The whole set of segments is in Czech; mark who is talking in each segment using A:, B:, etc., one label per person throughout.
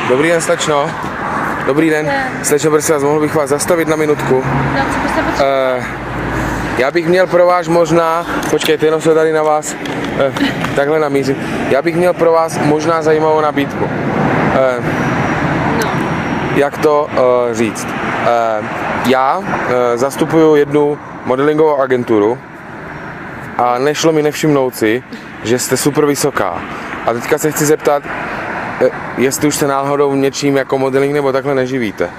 A: Dobrý den, slečno. Dobrý den. Slečno, prosím vás, mohl bych vás zastavit na minutku?
B: No, co byste potřebovali?
A: Já bych měl pro vás možná, počkejte, jenom se tady na vás takhle namířím. Já bych měl pro vás možná zajímavou nabídku.
B: No.
A: Jak to říct? Já zastupuju jednu modelingovou agenturu a nešlo mi nevšimnout si, že jste super vysoká. A teďka se chci zeptat, jestli už se náhodou něčím jako modeling nebo takhle neživíte.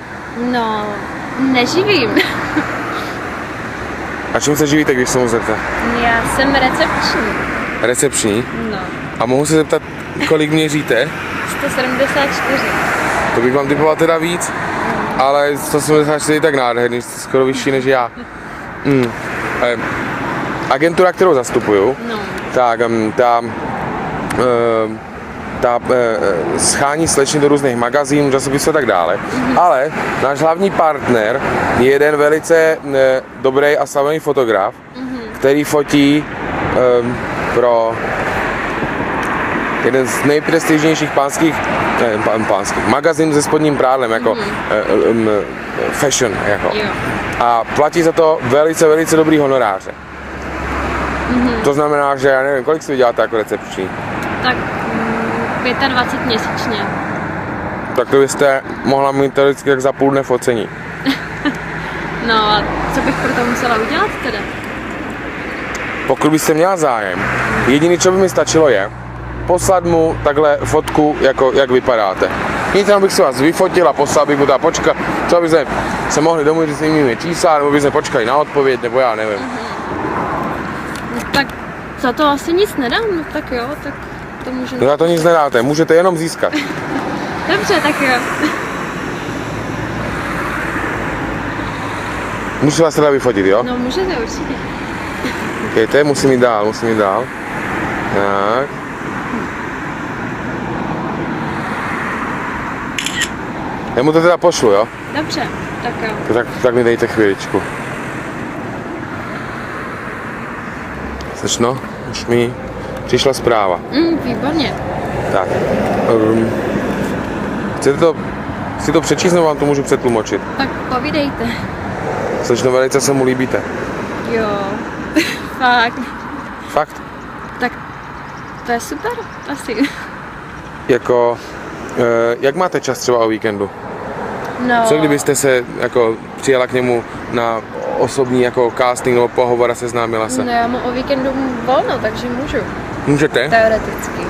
B: No, neživím.
A: A čím se živíte, když se mu zeptat?
B: Já jsem recepční.
A: Recepční?
B: No.
A: A mohu se zeptat, kolik měříte?
B: 174.
A: To bych vám typoval teda víc, ale 174 je tak nádherný, jste skoro vyšší než já. Agentura, kterou zastupuju,
B: No.
A: tak ta schání slečny do různých magazínů, časopisů a tak dále. Ale náš hlavní partner je jeden velice dobrý a slavný fotograf, který fotí pro jeden z nejprestižnějších pánských magazínů se spodním prádlem, jako fashion. Jako.
B: Jo.
A: A platí za to velice, velice dobrý honoráře. To znamená, že já nevím, kolik si vyděláte jako recepční.
B: Tak 25 měsíčně.
A: Tak to byste mohla mít teoreticky jak za půl dne focení.
B: No a co bych pro to musela udělat teda?
A: Pokud byste měla zájem, jediné, co by mi stačilo je poslat mu takhle fotku, jako, jak vypadáte. Nic, jenom bych si vás vyfotil a poslal bych mu ta počka, co by se mohli domluvit s nimi čísla, nebo by se počkali na odpověď, nebo já nevím.
B: No, tak za to asi nic nedám, no tak jo, tak to můžu.
A: No na to nic nedáte, můžete jenom získat.
B: Dobře, tak jo.
A: Můžu vás teda vyfotit, jo?
B: No můžete určitě.
A: Počkejte, musím jít dál. Tak. Já mu to teda pošlu, jo?
B: Dobře, tak jo.
A: Tak mi dejte chvíličku. Slečno, už mi přišla zpráva.
B: Výborně.
A: Tak. Chcete si to přečíst, nebo vám to můžu přetlumočit?
B: Tak povídejte.
A: Slečno, velice se mu líbíte.
B: Jo. Fakt.
A: Fakt?
B: Tak to je super, asi.
A: Jako, jak máte čas třeba o víkendu?
B: No.
A: Co kdybyste se jako přijela k němu na osobní jako casting nebo pohovor a seznámila se?
B: No já mám o víkendu volno, takže můžu.
A: Můžete?
B: Teoreticky.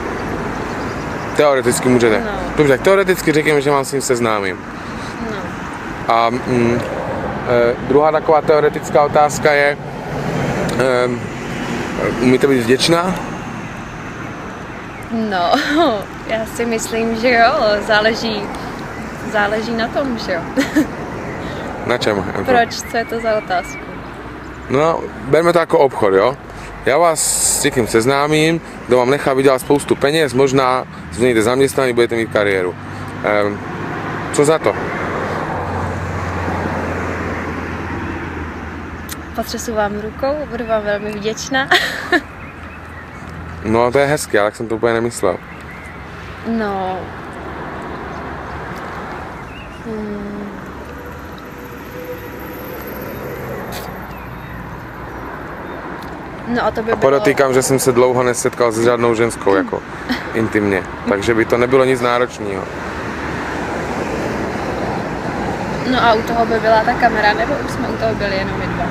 A: Teoreticky můžete.
B: No.
A: Dobře, tak teoreticky řekněme, že vám s ním seznámím.
B: No.
A: A druhá taková teoretická otázka je, umíte být vděčná?
B: No, já si myslím, že jo, záleží na tom, že jo.
A: Na čem?
B: Proč, co je to za otázku?
A: No, berme to jako obchod, jo? Já vás s někým seznámím, kdo vám nechá vydělat spoustu peněz, možná změníte zaměstnání, budete mít kariéru. Co za to?
B: Potřesu vám rukou, budu vám velmi vděčná.
A: No, to je hezké, ale tak jsem to úplně nemyslel.
B: No. No a to by bylo...
A: Podotýkám, že jsem se dlouho nesetkal s žádnou ženskou, jako intimně. Takže by to nebylo nic náročného.
B: No a u toho by byla ta kamera, nebo už jsme u toho byli jenom my dva?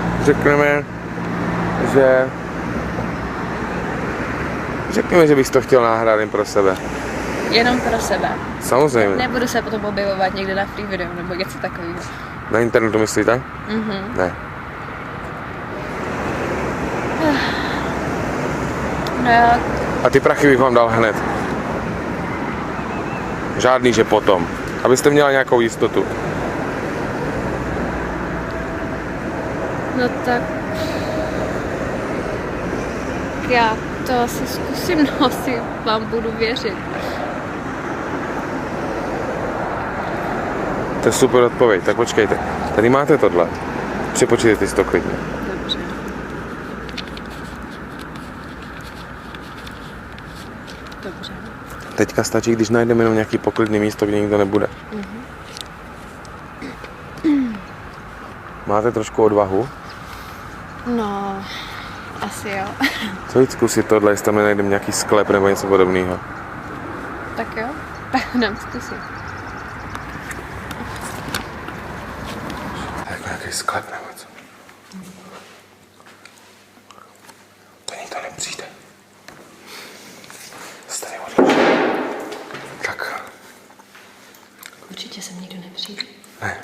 A: Řekněme, že bych to chtěl nahrát jen pro sebe.
B: Jenom pro sebe.
A: Samozřejmě.
B: Nebudu se potom objevovat někde na free video nebo něco takového.
A: Na internetu myslíte? Ne.
B: No já...
A: A ty prachy bych vám dal hned. Žádný, že potom. Abyste měla nějakou jistotu.
B: No tak... Já to asi zkusím, no asi vám budu věřit.
A: To je super odpověď, tak počkejte. Tady máte tohle. Přepočítejte si to klidně.
B: Dobře.
A: To teďka stačí, když najdeme jenom nějaký poklidný místo, kde nikdo nebude. Máte trošku odvahu?
B: No, asi jo.
A: Co jít zkusit tohle, jestli tam nenajdeme nějaký sklep nebo něco podobného?
B: Tak jo, tak jdem zkusit.
A: Jako nějaký sklep nebo co? To nikdo nepřijde. Tady odliš. Tak.
B: Určitě sem nikdo nepřijde.
A: Ne.